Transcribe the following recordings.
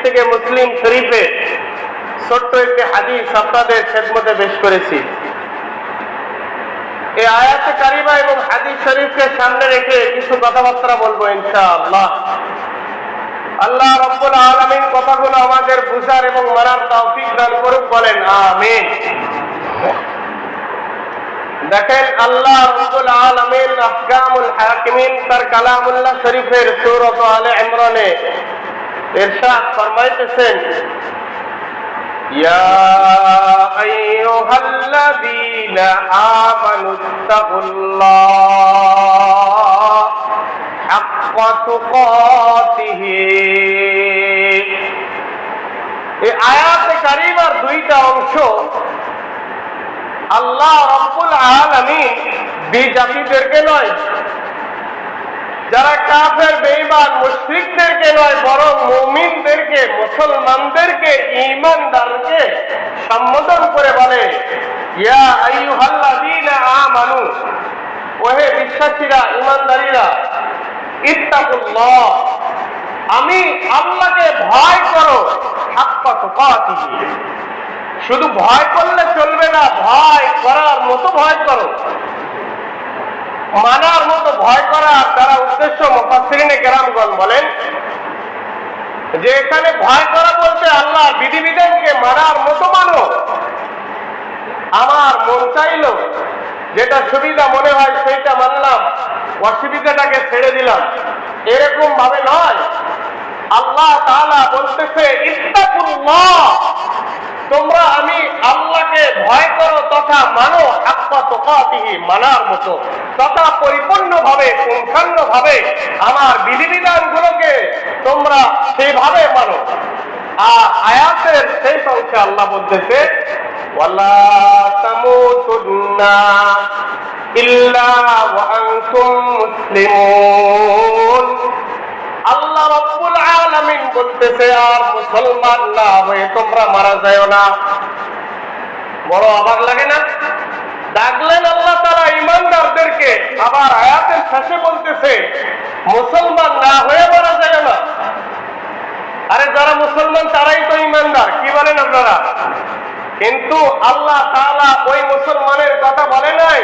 থেকে মুসলিম শরীফে ছোট্ট একটি হাদিস আপনাদের খেদমতে পেশ করেছি। এই আয়াতে কারিমা এবং হাদিস শরীফকে সামনে রেখে কিছু কথাবার্তা বলবো ইনশাআল্লাহ। আল্লাহ রাব্বুল আলামিন কথাগুলো আমাদের বুঝার এবং মানার তৌফিক দান করুক, বলেন আমিন। দেখেন, আল্লাহ রাব্বুল আলামিন আহকামুল হাকিমিন তার কালামুল্লাহ শরীফের সূরা আলে ইমরানে ইরশাদ ফরমাইতেছেন, ইয়া আইয়ুহাল্লাযীনা আমানুত্তাকুল্লাহ হাক্কা তুকাতিহি। এই আয়াতে কারিমার দুইটা অংশ আল্লাহ রাব্বুল আলামিন বিজাতিদেরকে নয়, যারা কাফের বেঈমান মুশরিকদেরকে নয়, বরং মুমিনদেরকে, মুসলমানদেরকে, ঈমানদারকে সম্বোধন করে বলে, ইয়া আইয়ুহাল্লাযীনা আমানু, ওহে বিশ্বাসীরা, ঈমানদারীরা, ইত্তাকুল্লাহ, আমি আল্লাহকে ভয় করো, হাক্কা তুকাতিহি। শুধু ভয় করলে চলবে না, ভয় করার মতো ভয় করো, মানার মতো ভয় করার দ্বারা উদ্দেশ্য মুফাসসিরিনে কেরামগণ বলেন যে এখানে ভয় করা বলতে আল্লাহ বিধিবিধানকে মানার মতো মানো। আমার মন চাইলো যেটা সুবিধা মনে হয় সেইটা মানলাম, অসুবিধাটাকে ছেড়ে দিলাম, এরকম ভাবে নয়। আল্লাহ তাআলা বলতেছে, ইত্তাকুল্লাহ, তোমরা আমি আল্লাহকে ভয় করো তথা মানো, হাক্কা তুকাতিহি, মানার মতো তথা পরিপূর্ণভাবে, পুঙ্খানুভাবে আমার বিধিবিধানগুলোকে তোমরা সেইভাবে মানো। আর আয়াতের শেষ অংশে আল্লাহ বলতেছে, ওয়ালা তামুতুন্না ইল্লা ওয়া আনতুম মুসলিমুন। আল্লাহ রাব্বুল আলামিন বলতেছে, আর মুসলমান না হয়ে তোমরা মারা যাও না। বড় অবাক লাগে না? ডাকলেন আল্লাহ তাআলা ঈমানদারদেরকে, আবার আয়াতের শেষে বলতেছে মুসলমান না হয়ে মারা যাও না। আরে যারা মুসলমান তারাই তো ঈমানদার, কি বলেন আপনারা? কিন্তু আল্লাহ তাআলা ওই মুসলমানের কথা বলে নাই।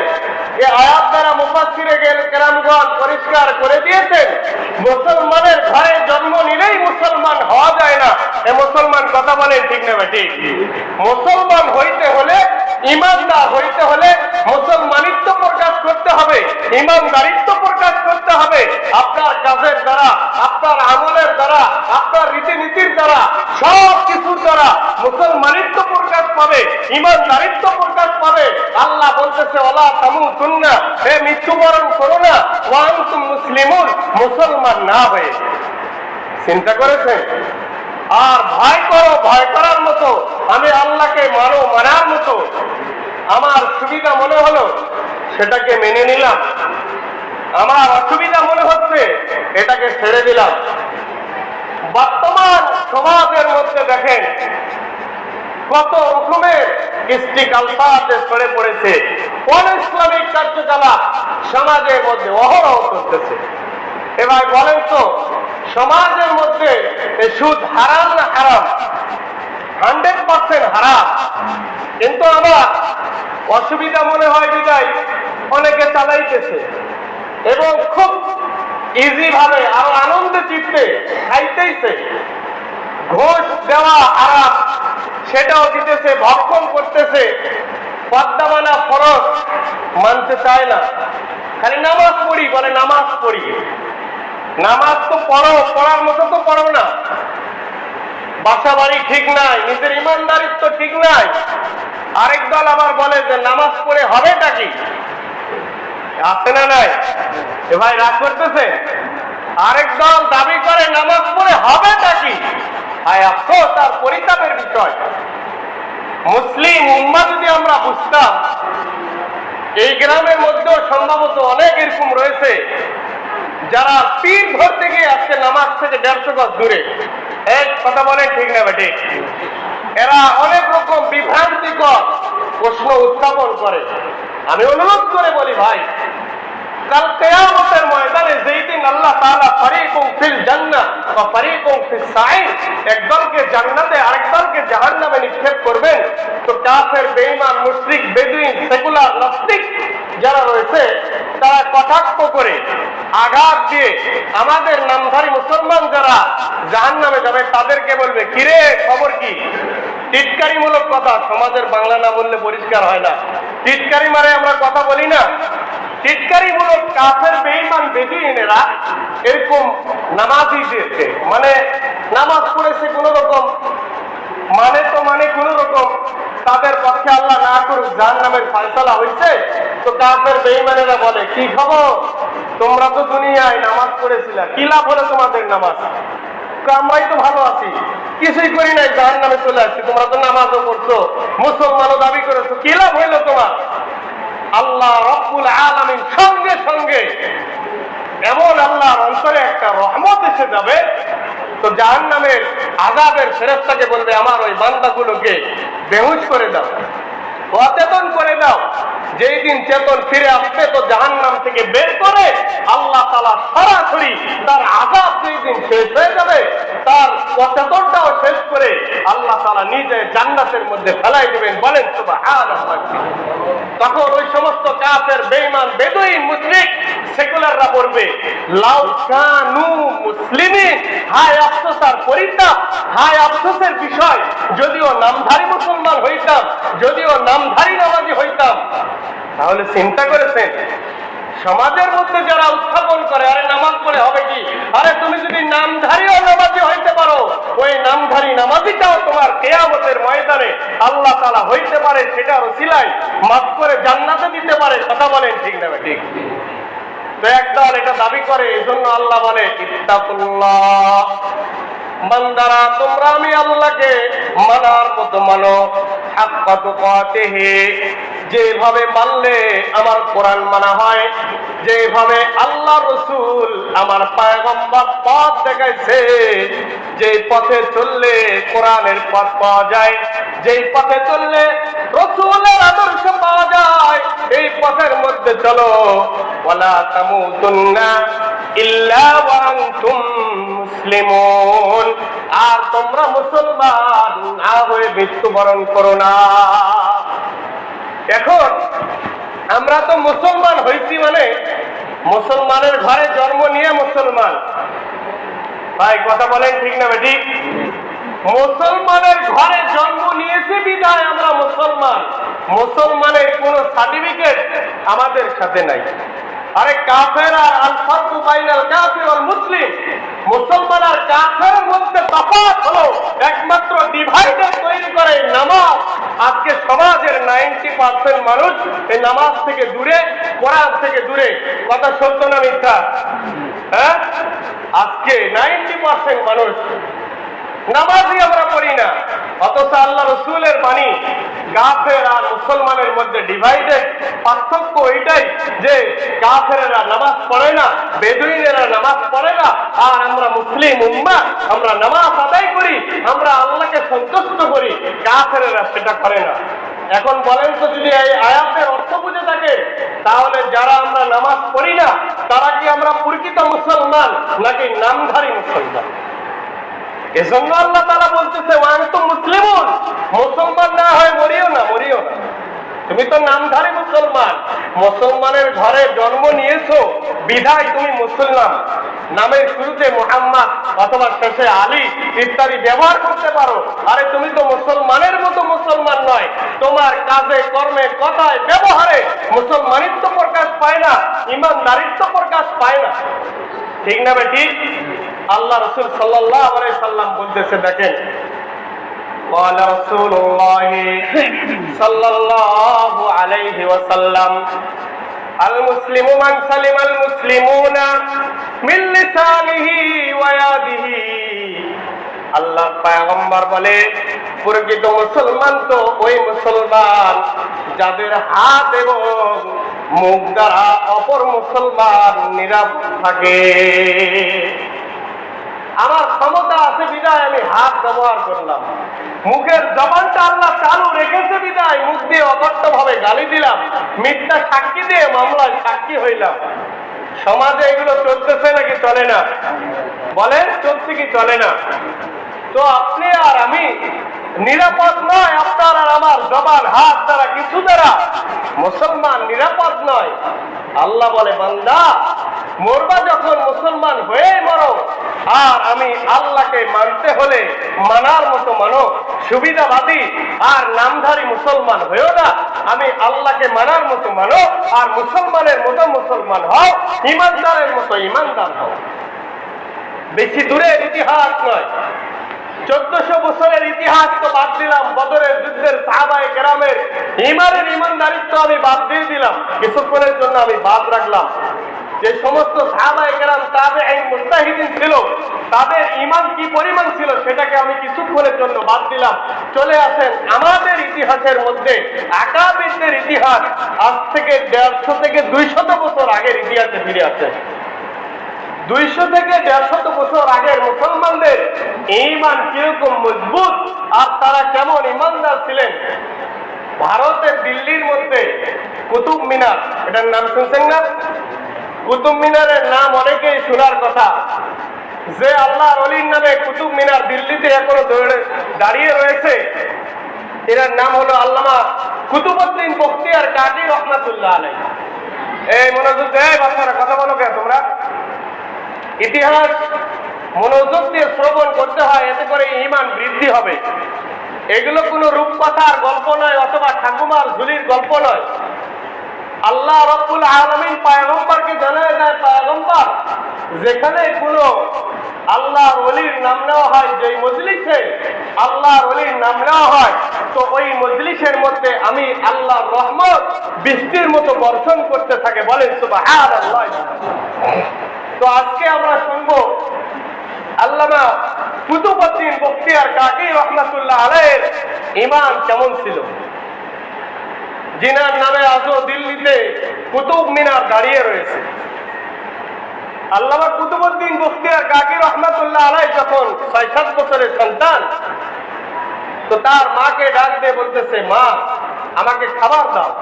এই আয়াত দ্বারা মুফাসসিরে কেরামগণ পরিষ্কার করে দিয়েছেন, মুসলমানের ঘরে জন্ম নিলেই মুসলমান হওয়া যায় না। এই মুসলমান কথা বলেন, ঠিক না ভাই? ঠিক। মুসলমান হইতে হলে, ঈমানদার হইতে হলে মুসলমানিত্ব প্রকাশ করতে হবে, ঈমানদারিত্ব প্রকাশ করতে হবে। আপনার কাজের দ্বারা, আপনার আমলের দ্বারা, আপনার রীতিনীতির দ্বারা, সব কিছুর দ্বারা মুসলমানিত্ব প্রকাশ পাবে, ঈমানদারিত্ব প্রকাশ পাবে। আল্লাহ বলতেছে, ওয়ালা তামুতুন্না, হে মৃত্যুবরণ করো না, ওয়া আনতুম মুসলিমুন, মুসলমান না হয়ে। চিন্তা করেছেন? আর ভয় করো, ভয় করার মতো, আমি আল্লাহকে মানো, মানার মতো। আমার সুবিধা মনে হলো সেটাকে মেনে নিলাম, আমার অসুবিধা মনে হচ্ছে এটাকে ছেড়ে দিলাম। বর্তমান সমাজের মধ্যে দেখেন কত রকমের ইস্তিকালফাতে ছড়ে পড়েছে, কোন ইসলামিক কার্যকলাপ সমাজের মধ্যে অহরহ চলতেছে। এবার বলেন তো, সমাজের মধ্যে সুদ হারাম না হারাম? 100% হারাম। কিন্তু আমার অসুবিধা মনে হয় বিদায় অনেকে চালাইতেছে এবং খুব ইজি ভাবে, আরো আনন্দ চিত্তে খাইতেইছে। ঘুষ দেওয়া হারাম, সেটাও দিতেছে, ভক্ষণ করতেছে। পর্দা মানা ফরজ, মানতে চায় না। খালি নামাজ পড়ি বলে, নামাজ পড়ি। নামাজ তো পড়ো, পড়ার মতো তো পড়ো না। বাসা বাড়ি ঠিক নাই, নিজের ঈমানদারিত্ব ঠিক নাই। আরেক দল আবার বলে যে নামাজ পড়ে হবেটা কি? আছে না নাই? এ ভাই রাগ করতেছে? আরেক দল দাবি করে নামাজ পড়ে হবেটা কি? হায় আফসোস আর পরিতাপের বিষয়। মুসলিম উম্মাহ যদি আমরা বুঝতাম, এই গ্রামের মধ্যেও সম্ভবত অনেক এরকম রয়েছে যারা পীর ধরতে গিয়ে আজকে নামাজ থেকে 150 গজ দূরে। এক কথা বলেন, ঠিক না বেটে? এরা অনেক রকম বিভ্রান্তিকর প্রশ্ন উত্থাপন করে। আমি অনুরোধ করে বলি, ভাই কাল কিয়ামতের ময়দানে যেই দিন আল্লাহ তাআলা ফারিকুন ফিল জান্নাহ ওয়া ফারিকুন ফিস সাঈর, একদলকে জান্নাতে আরেকদলকে জাহান্নামে নিক্ষেপ করবেন, তো কাফের, বেঈমান, মুশরিক, বেদুইন, সেকুলার, নাস্তিক যারা রয়েছে তারা কটাক্ষ করে আঘাত দিয়ে আমাদের নামধারী মুসলমান যারা জাহান্নামে যাবে তাদেরকে বলবে, কিরে খবর কি? টিটকারিমূলক কথা সমাজের বাংলা না বললে পরিষ্কার হয় না। টিটকারি মারে আমরা কথা বলি না। টিটকারিমূলক কাফের, বেঈমান, বেদুইনেরা এরকম নামাজীদেরকে, মানে নামাজ পড়েছে কোন রকম, মানে কোন রকম তাদের পক্ষে আল্লাহ না করুক জাহান্নামের ফয়সালা হয়েছে, তো কাফের বেঈমানেরা বলে, কি খবর? তোমরা তো দুনিয়ায় নামাজ পড়েছিলে, কি লাভ হলো তোমাদের নামাজ? আমরাই তো ভালো আছি, কিছুই করি নাই, জাহান্নামে চলে আসছি। তোমরা তো নামাজও পড়ছো, মুসলমানও দাবি করেছো, কি লাভ হইলো তোমার? আল্লাহ রব্বুল আলামিন সঙ্গে সঙ্গে এমন আল্লাহর অন্তরে একটা রহমত এসে যাবে, তো জাহান্নামের আযাবের ফেরেশতাকে বলবে, আমার ওই বান্দাগুলোকে বেহুশ করে দাও, অচেতন করে দাও। যেই দিন চেতন ফিরে আসবে, তো জাহান্নাম থেকে বের করে আল্লাহ তাআলা সরাসরি তার আযাব যেই দিন শেষ হয়ে যাবে, তার অচেতনটাও শেষ করে আল্লাহ তাআলা নিজে জান্নাতের মধ্যে ফেলাই দিবেন। বলেন সুবহানাল্লাহ। তখন ওই সমস্ত কাফের, বেঈমান, বেদুইন, মুশরিক, সেকুলাররা বলবে, লাউ কানু মুসলিমিন, হায় আফসোস আর পরিতাপ, হায় আফসোসের বিষয়, যদিও নামধারী মুসলমান হইতাম, যদিও নামধারী নামাজি হইতাম। তাহলে চিন্তা করেছেন, সমাজের মধ্যে যারা উত্থাপন করে, আরে নামাজ পড়ে হবে কি? আরে তুমি যদি নামধারী ও নামাজি হইতে পারো, ওই নামধারী নামাজিটাও তোমার কিয়ামতের ময়দানে আল্লাহ তাআলা হইতে পারে, সেটা ওসিলায় মাফ করে জান্নাতে দিতে পারে। কথা বলেন ঠিক না ঠিক? তো একদল এটা দাবি করে, এই জন্য আল্লাহ বলে, ইত্তাকুল্লাহ, বান্দারা তোমরা আমি আল্লাহকে মানার মতো মানো, হাক্কা তুকাতিহি, যেভাবে মানলে আমার কোরআন মানা হয়, যেভাবে আল্লাহ রাসূল আমার পয়গম্বর পথ দেখাইছে, যে পথে চললে কোরআনের পথ পাওয়া যায়, যেই পথে চললে রাসূলের আদর্শ পাওয়া যায়, এই পথের মধ্যে চলো। ওয়ালা তামুতুন্না ইল্লা ওয়া আনতুম মুসলিমুন, আর তোমরা মুসলমান না হয়ে মৃত্যুবরণ করো না। এখন আমরা তো মুসলমান হয়েছি, মানে মুসলমানের ঘরে জন্ম নিয়ে মুসলমান। ভাই কথা বলেন ঠিক না ঠিক? মুসলমানের ঘরে জন্ম নিয়েছে বিধায় আমরা মুসলমান। মুসলমানের কোন সার্টিফিকেট আমাদের সাথে নাই। আরে কাফের আর আল ফারকু বাইনাল কাফির ওয়াল মুসলিম, মুসলমান আর কাফেরের মধ্যে তফাৎ হলো একমাত্র ডিভাইডার তৈরি করে নামাজ। আজকে সমাজের 90% মানুষ এই নামাজ থেকে দূরে, কোরআন থেকে দূরে। কথা সত্য না মিথ্যা? হ্যাঁ, আজকে 90% মানুষ নামাজই আমরা পড়ি না, অথচ আল্লাহ রাসূলের বাণী কাফের আর মুসলমানের মধ্যে ডিভাইডেড। পার্থক্য এটাই যে কাফেরেরা নামাজ পড়ে না, বেদুইনেরা নামাজ পড়ে না, আর আমরা মুসলিম উম্মাহ আমরা নামাজ আদায় করি, আমরা আল্লাহকে সন্তুষ্ট করি। কাফেরেরা সেটা করে না। এখন বলেন তো, যদি এই আয়াতের অর্থ বুঝে থাকে, তাহলে যারা আমরা নামাজ পড়ি না তারা কি আমরা প্রকৃত মুসলমান নাকি নামধারী মুসলমান? এজন্য আল্লাহ তাআলা বলতেছে, ওয়া আনতুম মুসলিমুন, মুসলমান না হয় মরিও না, মরিও না। তুমি তো নামধারী মুসলমান, মুসলমানের ঘরে জন্ম নিয়েছো বিধায় তুমি মুসলমান। নামের শুরুতে মুহাম্মদ অথবা শেষে আলী ইত্যাদি ব্যবহার করতে পারো। আরে তুমি তো মুসলমানের মতো মুসলমান নয়, তোমার কাজে, কর্মে, কথায়, ব্যবহারে মুসলমানিত্ব প্রকাশ পায় না, ইমানদারিত্ব প্রকাশ পায় না। ঠিক না ভাই ঠিক? আল্লাহ রাসূল সাল্লাল্লাহু আলাইহি সাল্লাম বলতেছে, দেখেন, قال رسول الله صلى الله عليه وسلم المسلم من سلم المسلمون من لسانه ويده। আল্লাহ পয়গম্বর বলে, প্রকৃত মুসলমান তো ওই মুসলমান যাদের হাত এবং মুখ দ্বারা অপর মুসলমান নিরাপদ থাকে। আমার ক্ষমতা আছে বিদায় আমি হাত ব্যবহার করলাম, মুখের জবানটা আল্লাহ চালু রেখেছে বিদায় মুখ দিয়ে অকথ্য ভাবে গালি দিলাম, মিথ্যা সাক্ষী দিয়ে মামলায় সাক্ষী হইলাম। সমাজে এগুলো চলতেছে নাকি চলে না? বলেন চলছে কি চলে না? তো আপনি আর আমি নিরাপদ নয়, আপনার আর আমার জবান হাত দ্বারা কিছু দ্বারা মুসলমান নিরাপদ নয়। আল্লাহ বলে, বান্দা মরবা যখন মুসলমান হয়ে মরো, আর আমি আল্লাহকে মানতে হলে মানার মতো মানো, সুবিধাবাদী আর নামধারী মুসলমান হয়েও না, আমি আল্লাহকে মানার মতো মানো আর মুসলমানের মতো মুসলমান হও, ইমানদারের মতো ইমানদার হও। বেশি দূরের ইতিহাস নয়, 1400 বছরের ইতিহাস তো বাদ দিলাম, বদরের যুদ্ধের সাহাবায়ে কেরামের ইমানের ইমানদারিত্ব আমি বাদ দিয়ে দিলাম, কিছুক্ষণের জন্য আমি বাদ রাখলাম যে সমস্ত সাহাবায়ে কেরাম তাবেঈন মুজতাহিদিন ছিল, তাদের ঈমান কি পরিমাণ ছিল সেটাকে আমি কিছুক্ষণের জন্য বাদ দিলাম। চলে আসেন আমাদের ইতিহাসের মধ্যে, আকাবিরদের ইতিহাস, আজ থেকে 150 থেকে 200 বছর আগের ইতিহাসে ফিরে আসেন। 200 থেকে 150 বছর আগের মুসলমানদের ঈমান কিরকম মজবুত আর তারা কেমন ঈমানদার ছিলেন। ভারতের দিল্লির মধ্যে কুতুব মিনার, এটার নাম শুনছেন না? কুতুব মিনারের নাম অনেকেই শোনার কথা। যে আল্লাহর ওলির নামে কুতুব মিনার দিল্লিতে এখনো দাঁড়িয়ে রয়েছে, এর নাম হলো আল্লামা কুতুবউদ্দিন বখতিয়ার কাকি রহমাতুল্লাহ আলাইহি। এই মনোযোগ দিয়ে বাচ্চারা কথা বলো কে তোমরা? ইতিহাস মনোযোগ দিয়ে শ্রবণ করতে হয়, এতে করে ঈমান বৃদ্ধি হবে। এগুলো কোনো রূপকথার গল্প নয় অথবা ঠাকুমার ঝুলির গল্প নয়। আল্লাহ রাব্বুল আলামিন পয়গম্বরকে জানায় দেয়, পয়গম্বর যেখানে কোনো আল্লাহর ওলির নাম নেওয়া হয়, যেই মজলিসে আল্লাহর ওলির নাম নেওয়া হয়, তো ওই মজলিসের মধ্যে আমি আল্লাহর রহমত বৃষ্টির মতো বর্ষণ করতে থাকে। বলেন সুবহানাল্লাহ। তো আজকে আমরা শুনবো আল্লামা কুতুবউদ্দিন বখতিয়ার কাকি রহমাতুল্লাহ আলাইহির ঈমান কেমন ছিল, জিনার নামে আজও দিল্লিতে কুতুব মিনার দাঁড়িয়ে রয়েছে। আল্লামা কুতুবউদ্দিন বখতিয়ার কাকি রহমাতুল্লাহ আলাইহি যখন 6-7 বছরের সন্তান, তো তার মাকে ডাক দিয়ে বলতেছে, মা আমাকে খাবার দাও।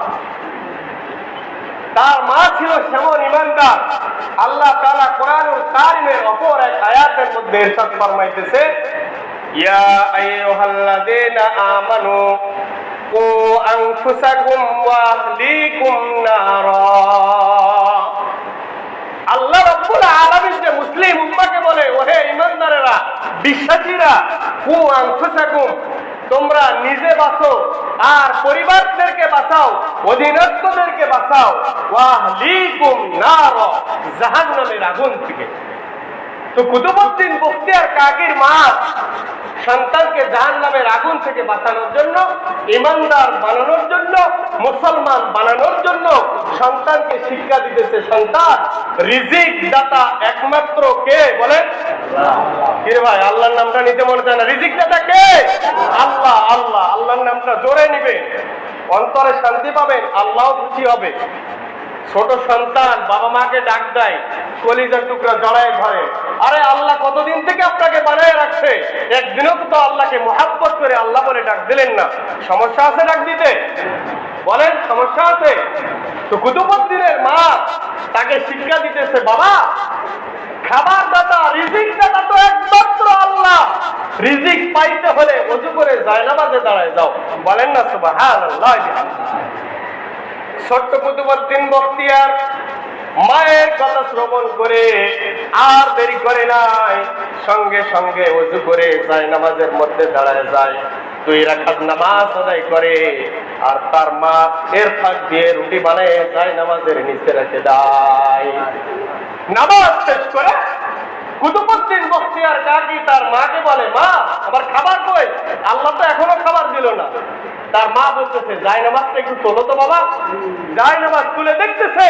তার মা ছিল সেমন ইমানদার। আল্লাহ তাআলা কোরআনুল কারীমের অপর এক আয়াতের মধ্যে ইরশাদ ফরমাইতেছে, ইয়া আইয়ুহাল্লাযীনা আমানু কু আনফুসাকুম ওয়া আহলিকুম নারা। আল্লাহ রাব্বুল আলামিন যে মুসলিম উম্মাহকে বলে, ওহে ইমানদারেরা, বিশ্বাসীরা, কু আনফুসাকুম, তোমরা নিজে বাঁচো আর পরিবারদেরকে বাঁচাও, অধীনস্থদেরকে বাঁচাও, ওয়া আহলিকুম নার, জাহান্নামের আগুন থেকে। তো কুতুবউদ্দিন বখতিয়ার কাকির মা সন্তানকে জাহান্নামের আগুন থেকে বাঁচানোর জন্য, ইমানদার বানানোর জন্য, মুসলমান বানানোর জন্য সন্তানকে শিক্ষা দিতেছে। সন্তান রিজিক দাতা একমাত্র কে? বলেন কে ভাই? আল্লাহর নামটা নিতে মনে চায় না? রিজিক দাতা কে? আল্লাহ। আল্লাহ, আল্লাহর নামটা জোরে নিবেন, অন্তরে শান্তি পাবেন, আল্লাহ খুশি হবে। ছোট সন্তান বাবা মাকে ডাক দেয়, কলিজার টুকরা জড়ায় ঘরে, আরে আল্লাহ কতদিন থেকে আপনাকে বানায় রাখছে, একদিনও তো আল্লাহকে মোহাব্বত করে আল্লাহ বলে ডাক দিলেন না। সমস্যা আছে ডাক দিতে? বলেন সমস্যা আছে? তো কুতুবউদ্দিনের মা তাকে শিক্ষা দিতেছে, বাবা খাবার দাতা, রিজিক দাতা তো একমাত্র আল্লাহ। রিজিক পাইতে হলে ওযু করে জায়নামাজে দাঁড়ায় যাও। বলেন না সুবহানাল্লাহ। ছোট্ট কুতুবউদ্দিন বখতিয়ার মায়ের কথা শ্রবণ করে আর দেরি করে নাই, সঙ্গে সঙ্গে ওযু করে জায়নামাজের মধ্যে দাঁড়ায় যায়, 2 রাকাত নামাজ আদায় করে। আর তার মা এর ফাঁক দিয়ে রুটি বানায় জায়নামাজের নিচে রেখে দেয়। নামাজ শেষ করে কুতুবউদ্দিন বখতিয়ার কাকি তার মাকে বলে, মা আমার খাবার কই? আল্লাহ তো এখনো খাবার দিল না। তার মা বলতেছে, জায়নামাজটা একটু তোলো তো বাবা। জায়নামাজ তুলে দেখতেছে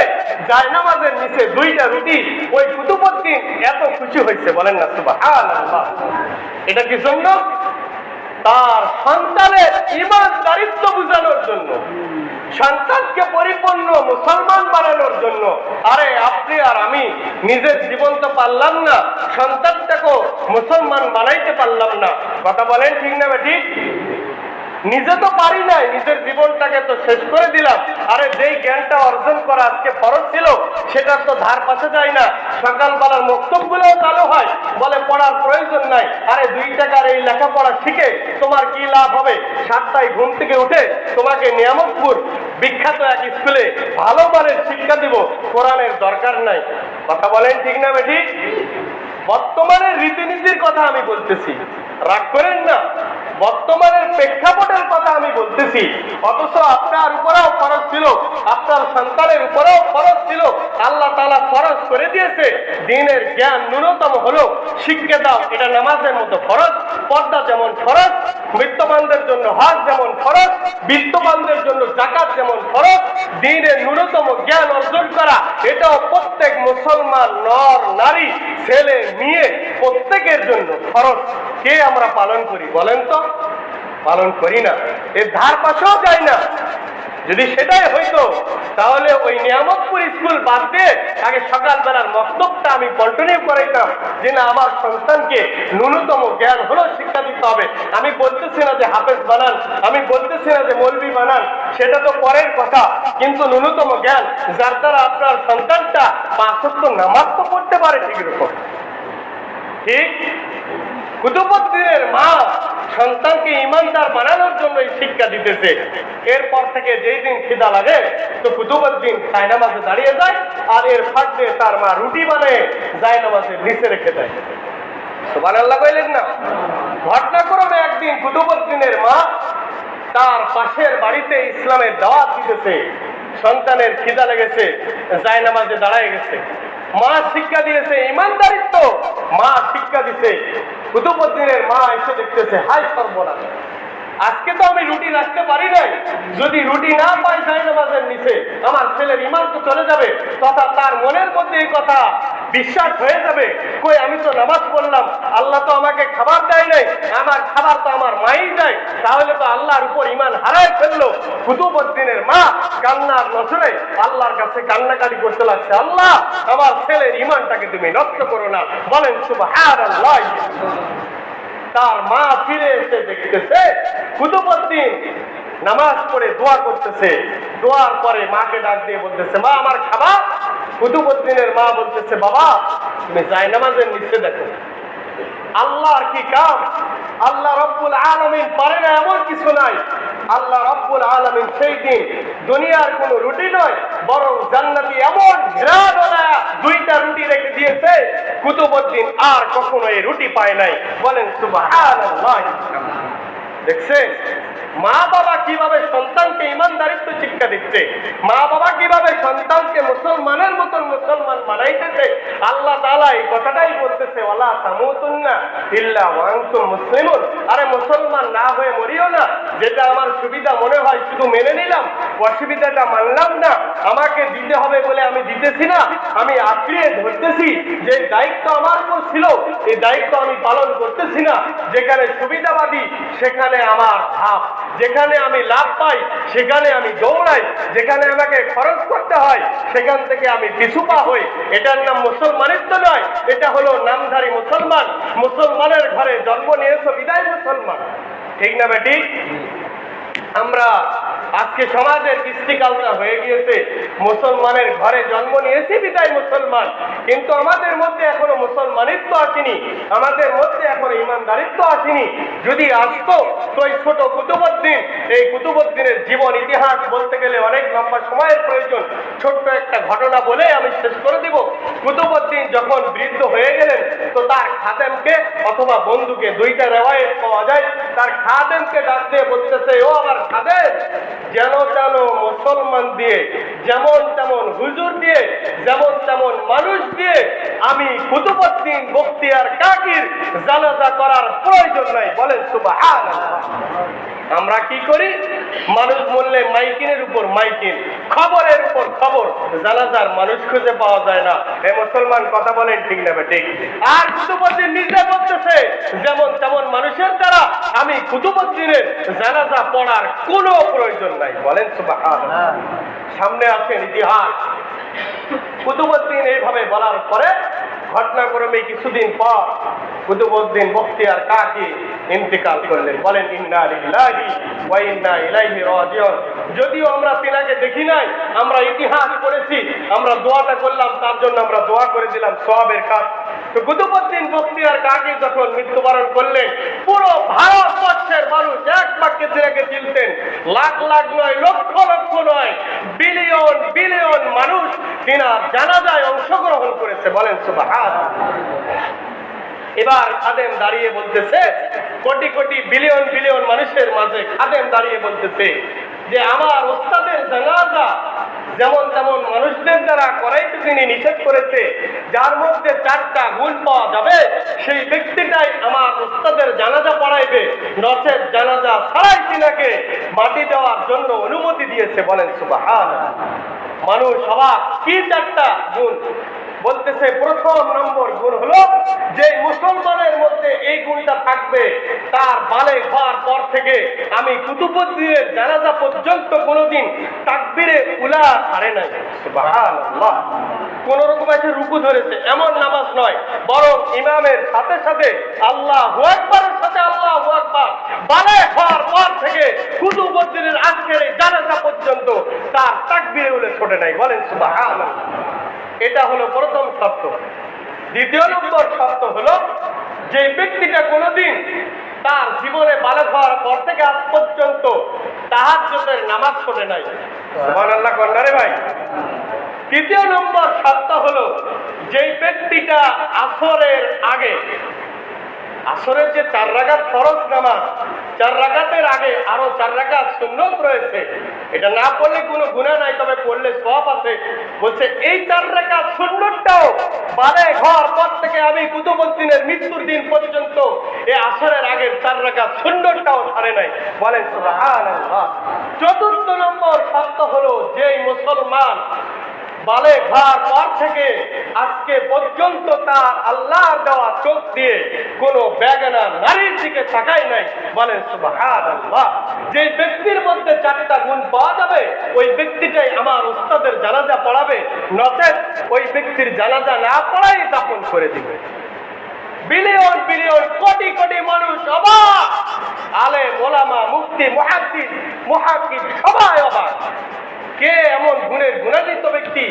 জায়নামাজের নিচে 2টা রুটি। ওই কুতুবউদ্দিন এত খুশি হয়েছে, বলেন না সুবহানাল্লাহ। এটা কি জন্য? তার সন্তানের ঈমানদারিত্ব বোঝানোর জন্য, সন্তানকে পরিপূর্ণ মুসলমান বানানোর জন্য। আরে আপনি আর আমি নিজের জীবন তো পারলাম না, সন্তানটাকেও মুসলমান বানাইতে পারলাম না। কথা বলেন ঠিক না ঠিক? নিজে তো পারি নাই, নিজের জীবনটাকে তো শেষ করে দিলাম। আরে যেই জ্ঞানটা অর্জন করা আজকে ফরজ ছিল সেটার তো ধার পাশে যায় না। সকালবেলার মক্তবগুলোও চালু হয়, বলে পড়ার প্রয়োজন নাই। আরে 2 টাকার এই লেখাপড়া শিখে তোমার কি লাভ হবে? 7টায় ঘুম থেকে উঠে তোমাকে নিয়ামতপুর বিখ্যাত এক স্কুলে ভালো মানের শিক্ষা দিব, কোরআনের দরকার নাই। কথা বলেন ঠিক না বেঠি? বর্তমানের রীতিনীতির কথা আমি বলতেছি, রাগ করেন না। বর্তমানের প্রেক্ষাপটের কথা আমি বলতেছি। অথচ আপনার উপরেও ফরজ ছিল, আপনার সন্তানের উপরেও ফরজ ছিল। আল্লাহ তাআলা ফরজ করে দিয়েছে দ্বীনের জ্ঞান ন্যূনতম হলো শিক্ষা দাও। এটা নামাজের মতো ফরজ, পর্দা যেমন ফরজ, বিত্তবানদের জন্য হজ যেমন ফরজ, বিত্তবানদের জন্য যাকাত যেমন ফরজ, দ্বীনের ন্যূনতম জ্ঞান অর্জন করা এটাও প্রত্যেক মুসলমান নর নারী ছেলে মেয়ে প্রত্যেকের জন্য ফরজ। কে আমরা পালন করি বলেন তো? পালন করি না, এর ধার পাশেও যাই না। যদি সেটাই হইতো তাহলে ওই নিয়ামতপুর স্কুল বাদ দিয়ে আগে সকালবেলার মক্তবটা আমি কন্টিনিউ করাইতাম, যে না আমার সন্তানকে ন্যূনতম জ্ঞান হলো শিক্ষা দিতে হবে। আমি বলতেছি না যে হাফেজ বানান, আমি বলতেছি না যে মৌলবি বানান, সেটা তো পরের কথা। কিন্তু ন্যূনতম জ্ঞান যার দ্বারা আপনার সন্তানটা 5 ওয়াক্ত নামাজ তো পড়তে পারে ঠিক রকম। ঠিক কুতুবউদ্দিনের মা সন্তানকে ইমানদার বানানোর জন্য শিক্ষা দিতেছে। এরপর থেকে যেই দিন খিদা লাগে তো কুতুবউদ্দিন জায়নামাজে দাঁড়িয়ে যায়, আর এর ফাঁক দিয়ে তার মা রুটি বানিয়ে জায়নামাজের নিচে রেখে দেয়। সুবহানাল্লাহ কইলেন না? ঘটনাক্রমে একদিন কুতুবউদ্দিনের মা তার পাশের বাড়িতে ইসলামের দাওয়াত দিতেছে। সন্তানের খিদা লেগেছে, জায়নামাজে দাঁড়ায় গেছে। মা শিক্ষা দিয়েছে ইমানদারিত্ব, মা শিক্ষা দিছে। কুতুবউদ্দিনের মা এসে দেখতেছে, হায় সর্বনাশ, আজকে তো আমি রুটি রাখতে পারি নাই। যদি রুটি না পাই জায়নামাজের নিচে আমার ছেলের ঈমান তো চলে যাবে, তথা তার মনের মধ্যে এই কথা বিশ্বাস হয়ে যাবে, কই আমি তো নামাজ পড়লাম, আল্লাহ তো আমাকে খাবার দেয় নাই, আমার খাবার তো আমার মাই দেয়, তাহলে তো আল্লাহর উপর ঈমান হারায় ফেললো। কুতুবউদ্দিনের মা কান্নার নজরে আল্লাহর কাছে কান্নাকাটি করতে লাগছে, আল্লাহ আমার ছেলের ঈমানটাকে তুমি নষ্ট করো না। বলেন সুবহানাল্লাহ। তার মা ফিরে এসে দেখতেছে কুতুবউদ্দিন নামাজ পড়ে দোয়া করতেছে। দোয়ার পরে মাকে ডাক দিয়ে বলতেছে, মা আমার খাবার। কুতুবউদ্দিনের মা বলতেছে, বাবা তুমি জায়নামাজের নিচে দেখো। আল্লাহর কি কাম, আল্লাহ রব্বুল আলামিন পারে না এমন কিছু নাই। আল্লাহ রব্বুল আলামিন সেই দিন দুনিয়ার কোনো রুটি নয় বরং জান্নাতি এমন ঘেরাওয়ালা 2টা রুটি রেখে দিয়েছে, কুতুবউদ্দিন আর কখনো এই রুটি পায় নাই। বলেন সুবহানাল্লাহ। দেখছেন মা বাবা কিভাবে সন্তানকে ইমানদারিত্ব শিক্ষা দিচ্ছে, মা বাবা কিভাবে সন্তানকে মুসলমানের মতন মুসলমান বানাইতেছে। আল্লাহ তাআলা এই কথাটাই বলতেছে, ওয়ালা তামুতুন্না ইল্লা ওয়া আনতুম মুসলিমুন। আরে মুসলমান না হয়ে মরিও না। যেটা আমার সুবিধা মনে হয় শুধু মেনে নিলাম, অসুবিধাটা মানলাম না। আমাকে দিতে হবে বলে আমি দিতেছি না, আমি আঁকড়িয়ে ধরতেছি। যে দায়িত্ব আমার উপর ছিল এই দায়িত্ব আমি পালন করতেছি না। যেখানে সুবিধাবাদী সেখানে আমার ভাব, যেখানে আমি লাভ পাই সেখানে আমি দৌড়াই, যেখানে আমাকে খরচ করতে হয় সেখান থেকে আমি পিছুপা হই। এটার নাম মুসলমানিত্ব নয়, এটা হলো নামধারী মুসলমান। মুসলমানের ঘরে জন্ম নিয়েছো বিদায় মুসলমান। ঠিক না বেটি? আমরা আজকে সমাজের কৃষ্টি কালচার হয়ে গিয়েছে, মুসলমানের ঘরে জন্ম নিয়েছি বিদায় মুসলমান। কিন্তু আমাদের মধ্যে এখনো মুসলমানিত্ব আসেনি, আমাদের মধ্যে এখনো ইমানদারিত্ব আসেনি। যদি আসতো তো এই ছোট কুতুবউদ্দিন, এই কুতুবউদ্দিনের জীবন ইতিহাস বলতে গেলে অনেক লম্বা সময়ের প্রয়োজন। ছোট্ট একটা ঘটনা বলে আমি শেষ করে দিব। কুতুবউদ্দিন যখন বৃদ্ধ হয়ে গেলেন তো তার খাদেমকে অথবা বন্ধুকে, 2টা রেওয়ায়েত পাওয়া যায়, তার খাদেমকে ডাক দিয়ে বলতেছে, ও আমার খাদেম, যেন তেন মুসলমান দিয়ে, যেমন তেমন হুজুর দিয়ে, যেমন তেমন মানুষ দিয়ে আমি কুতুবউদ্দিন বখতিয়ার কাকির জানাজা করার প্রয়োজন নাই। বলেন সুবহানাল্লাহ। আমরা কি করি? মানুষ মরলে মাইকিনের উপর মাইকিন, খবরের উপর খবর, জানাজার মানুষ খুঁজে পাওয়া যায় না। এই মুসলমান কথা বলেন ঠিক না ঠিক? আর কুতুবউদ্দিন নিজে বলতেছে, যেমন তেমন মানুষের দ্বারা আমি কুতুবউদ্দিনের জানাজা পড়ার কোনো প্রয়োজন নাই। বলেন সুবহানাল্লাহ। সামনে আসেন ইতিহাস। কুতুবউদ্দিন এইভাবে বলার পরে ঘটনাক্রমে কিছুদিন পর কুতুবউদ্দিন বখতিয়ার কাকি ইন্তেকাল করলেন। বলেন ইন্না লিল্লাহি ওয়া ইন্না ইলাইহি রাজিউন। যদিও আমরা তিনাকে দেখি নাই, আমরা ইতিহাস পড়েছি, আমরা দোয়াটা করলাম, তার জন্য আমরা দোয়া করে দিলাম সওয়াবের কাজ। তো কুতুবউদ্দিন বখতিয়ার কাকি যখন মৃত্যুবরণ করলেন, পুরো ভারতবর্ষের মানুষ এক বাক্যে তিনাকে চিনতেন। লাখ লাখ নয়, লক্ষ লক্ষ নয়, বিলিয়ন বিলিয়ন মানুষ তিনার জানাজায় অংশগ্রহণ করেছে। বলেন সুবহানাল্লাহ। এবার খাদেম দাঁড়িয়ে বলতেছে, কোটি কোটি বিলিয়ন বিলিয়ন মানুষের মাঝে খাদেম দাঁড়িয়ে বলতেছে যে আমার ওস্তাদের জানাজা যেমন তেমন মানুষদের দ্বারা করাইতে তিনি নিষেধ করেছে, যার মধ্যে 4টা গুণ পাওয়া যাবে সেই ব্যক্তিটাই আমার ওস্তাদের জানাজা পড়াইবে, নচেত জানাজা ছাড়াই তিনাকে মাটি দেওয়ার জন্য অনুমতি দিয়েছে। বলেন সুবহানাল্লাহ। মানুষ অবাক, কি 4টা গুণ বলতেছে? প্রথম নম্বর গুণ হলো যে মুসলমানের মধ্যে এই গুণটা থাকবে, তার বালে হওয়ার পর থেকে আমি কুতুবউদ্দিনের জানাজা পর্যন্ত কোনোদিন তাকবীরে উলা ছাড়ে নাই। সুবহানাল্লাহ। কোন রকম এসে রুকু ধরেছে এমন নামাজ নয়, বরং ইমামের সাথে সাথে আল্লাহু আকবারের সাথে আল্লাহু আকবার বালে হওয়ার পর থেকে কুতুবউদ্দিনের আজকের এই জানাজা পর্যন্ত তার তাকবীরে উলা ছোটে নাই। বলেন সুবহানাল্লাহ। এটা হলো প্রথম শর্ত। দ্বিতীয় নম্বর শর্ত হলো যে ব্যক্তিটা কোনোদিন তার জীবনে বালক হওয়ার পর থেকে আজ পর্যন্ত তাহাজ্জুদের নামাজ পড়ে নাই। সুবহানাল্লাহ কন্যারে ভাই। তৃতীয় নম্বর শর্ত হলো যে ব্যক্তিটা আসরের আগে, আসরের যে 4 রাকাত ফরজ নামাজ, 4 রাকাতের আগে আরো 4 রাকাত সুন্নত রয়েছে, এটা না পড়লে কোনো গুনাহ নাই, তবে পড়লে সওয়াব আছে। বলছে এই 4 রাকাত সুন্নতটাও বালেগ হওয়ার পর থেকে আমি কুতুবউদ্দিনের মৃত্যুর দিন পর্যন্ত এই আসরের আগের 4 রাকাত সুন্নতটাও ছাড়ে নাই। বলেন সুবহানাল্লাহ। চতুর্থ নম্বর শর্ত হলো যেই মুসলমান বালেগ হওয়ার পর থেকে আজকে পর্যন্ত তার আল্লাহর দেওয়া চোখ দিয়ে কোনো বেগানা নারীর দিকে তাকায় নাই। বলেন সুবহানাল্লাহ। যে ব্যক্তির মধ্যে 4টা গুণ পাওয়া যাবে ওই ব্যক্তিটাই আমার উস্তাদের জানাজা পড়াবে, নচেত ওই ব্যক্তির জানাজা না পড়াই দাফন করে দিবে। বিলিয়ন বিলিয়ন কোটি কোটি মানুষ অবাক, আলেম ওলামা মুফতি মুহাদ্দিস মুহাক্কিক সবাই অবাক। কে এমন গুণের গুণান্বিত ব্যক্তি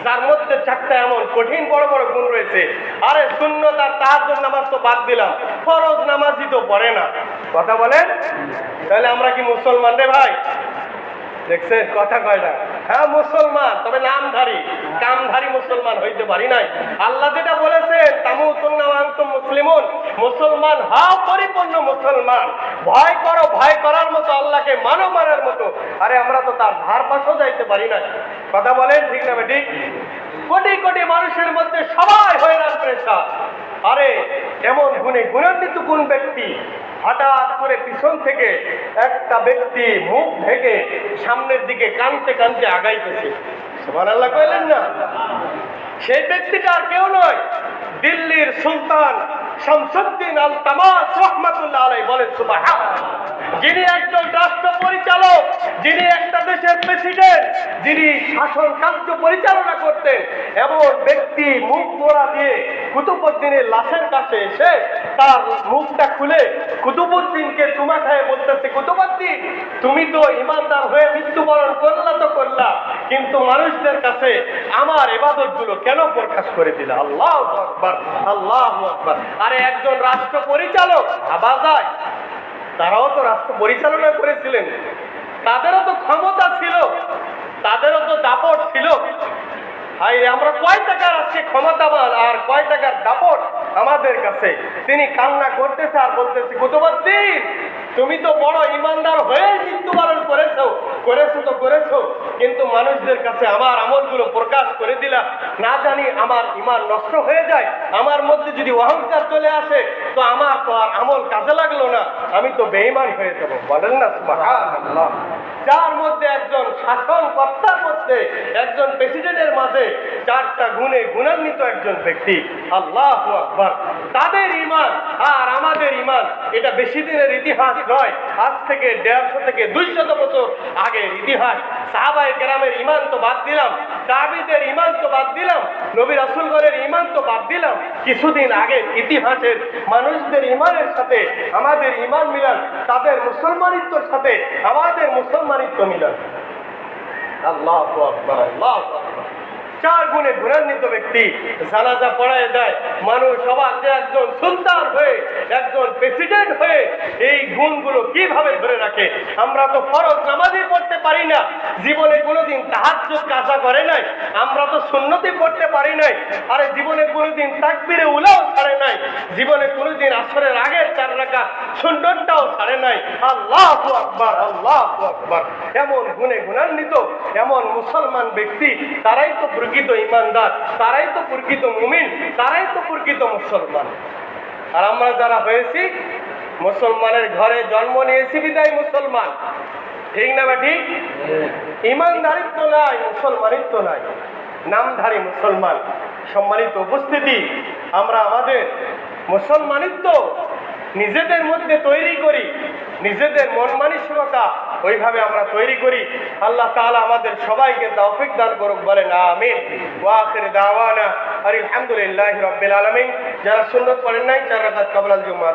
যার মধ্যে 4টা এমন কঠিন বড় বড় গুণ রয়েছে? আরে সুন্নত আর তাহাজ্জুদ নামাজ তো বাদ দিলাম, ফরজ নামাজই তো পড়ে না। কথা বলেন, তাহলে আমরা কি মুসলমান রে ভাই? দেখছেন কথা কয় না। হ্যাঁ মুসলমান, তবে নামধারী, কামধারী মুসলমান হইতে পারি নাই। আল্লাহ যেটা বলেছেন তামুতুন্না ওয়া আনতুম মুসলিমুন, মুসলমান হও, পরিপূর্ণ মুসলমান। ভয় করো, ভয় করার মতো আল্লাহকে মানো, মানার মতো। আরে আমরা তো তার ধার পাশেও যাইতে পারি না। কথা বলেন ঠিক না ঠিক? কোটি কোটি মানুষের মধ্যে সবাই হয়রান পেরেশান। আরে এমন গুণে গুণান্বিত কোন ব্যক্তি হঠাৎ করে পিছন থেকে একটা ব্যক্তি মুখ ঢেকে সামনের দিকে কানতে কানতে আগাইতেছে? সুবহানাল্লাহ কইলেন না? সেই ব্যক্তিটা আর কেউ নয়, দিল্লির সুলতান শামসুদ্দিন আল তামাস রাহমাতুল্লাহ আলাইহি। বলেন সুবহানাল্লাহ। যিনি একজন রাষ্ট্র পরিচালক, যিনি একটা দেশের প্রেসিডেন্ট, যিনি শাসন কার্য পরিচালনা করতেন, এমন ব্যক্তি মুখ মোড়া দিয়ে কুতুবউদ্দিনের লাশের কাছে এসে তার মুখটা খুলে কুতুবউদ্দিনকে চুমা খায় বলতেছে, কুতুবউদ্দিন তুমি তো ইমানদার হয়ে মৃত্যুবরণ করলা তো করলা, কিন্তু মানুষদের কাছে আমার ইবাদতগুলো কেন প্রকাশ করে দিলা? আল্লাহু আকবার, আল্লাহু আকবার। আরে একজন রাষ্ট্র পরিচালক ভাবা যায়, তারাও তো রাষ্ট্র পরিচালনা করেছিলেন, তাদেরও তো ক্ষমতা ছিল, তাদেরও তো দাপট ছিল। হাই আমরা কয় টাকার আজকে ক্ষমতাবান আর কয় টাকার দাপট আমাদের কাছে। তিনি কান্না করতেছে আর বলতেছে, কুতুবউদ্দিন তুমি তো বড় ইমানদার হয়ে মৃত্যুবরণ করেছো তো করেছো, কিন্তু মানুষদের কাছে আমার আমলগুলো প্রকাশ করে দিলা, না জানি আমার ঈমান নষ্ট হয়ে যায়, আমার মধ্যে যদি অহংকার চলে আসে তো আমার তো আর আমল কাজে লাগলো না, আমি তো বেঈমান হয়ে যাবো। বলেন না সুবহানাল্লাহ। যার মধ্যে একজন শাসনকর্তার মধ্যে একজন প্রেসিডেন্টের মাঝে 4টা গুণে গুণান্বিত একজন ব্যক্তি, আল্লাহু আকবার। তাদের ঈমান আর আমাদের ঈমান এটা বেশি দিনের ইতিহাস নয়, আজ থেকে 150 থেকে 200 বছর আগের ইতিহাস। সাহাবায়ে কেরামের ঈমান তো বাদ দিলাম, তাবিদের ঈমান তো বাদ দিলাম, নবী রাসূলগণের ঈমান তো বাদ দিলাম, কিছুদিন আগে ইতিহাসের মানুষদের ঈমানের সাথে আমাদের ঈমান মিলান, তাদের মুসলমানিত্বের সাথে আমাদের মুসলমানিত্ব মিলান। আল্লাহু আকবার, আল্লাহু আকবার। 4 গুণে গুণান্বিত ব্যক্তি জানাজা পড়ায় দেয়, মানুষ সমাজে একজন সুলতান হয়ে একজন প্রেসিডেন্ট হয়ে এই গুণগুলো কিভাবে ধরে রাখে? আমরা তো ফরজ নামাজই পড়তে পারি না, জীবনে কোনোদিন তাহাজ্জুদ কাজা করে নাই, আমরা তো সুন্নতি পড়তে পারি নাই, আরে জীবনে কোনোদিন তাকবীরে উলাও ছাড়ে নাই, জীবনে কোনোদিন আসরের আগের 4 রাকাত সুন্নতটাও ছাড়ে নাই। আল্লাহু আকবার, আল্লাহু আকবার। এমন গুণে গুণান্বিত এমন মুসলমান ব্যক্তি, তারাই তো প্রকৃত ঈমানদার, তারাই তো প্রকৃত মুমিন, তারাই তো প্রকৃত মুসলমান। আর আমরা যারা হয়েছি মুসলমানের ঘরে জন্ম নিয়েছি বিদায় মুসলমান, ঠিক না বা ঠিক? ঈমানদারিত্ব নাই, মুসলমানিত্ব নাই, নামধারী মুসলমান। সম্মানিত উপস্থিতি, আমরা আমাদের মুসলমানিত্ব নিজেদের মধ্যে তৈরি করি, নিজেদের মন মানসিকতা ওইভাবে আমরা তৈরি করি। আল্লাহ তাআলা আমাদের সবাইকে তৌফিক দান করুক, বলেন আমিন। ওয়া আখির দাওয়ানা আলহামদুলিল্লাহি রাব্বিল আলামিন। যারা সুন্নাত পড়েন নাই 4 রাকাত ক্বাবলাল জুমআহ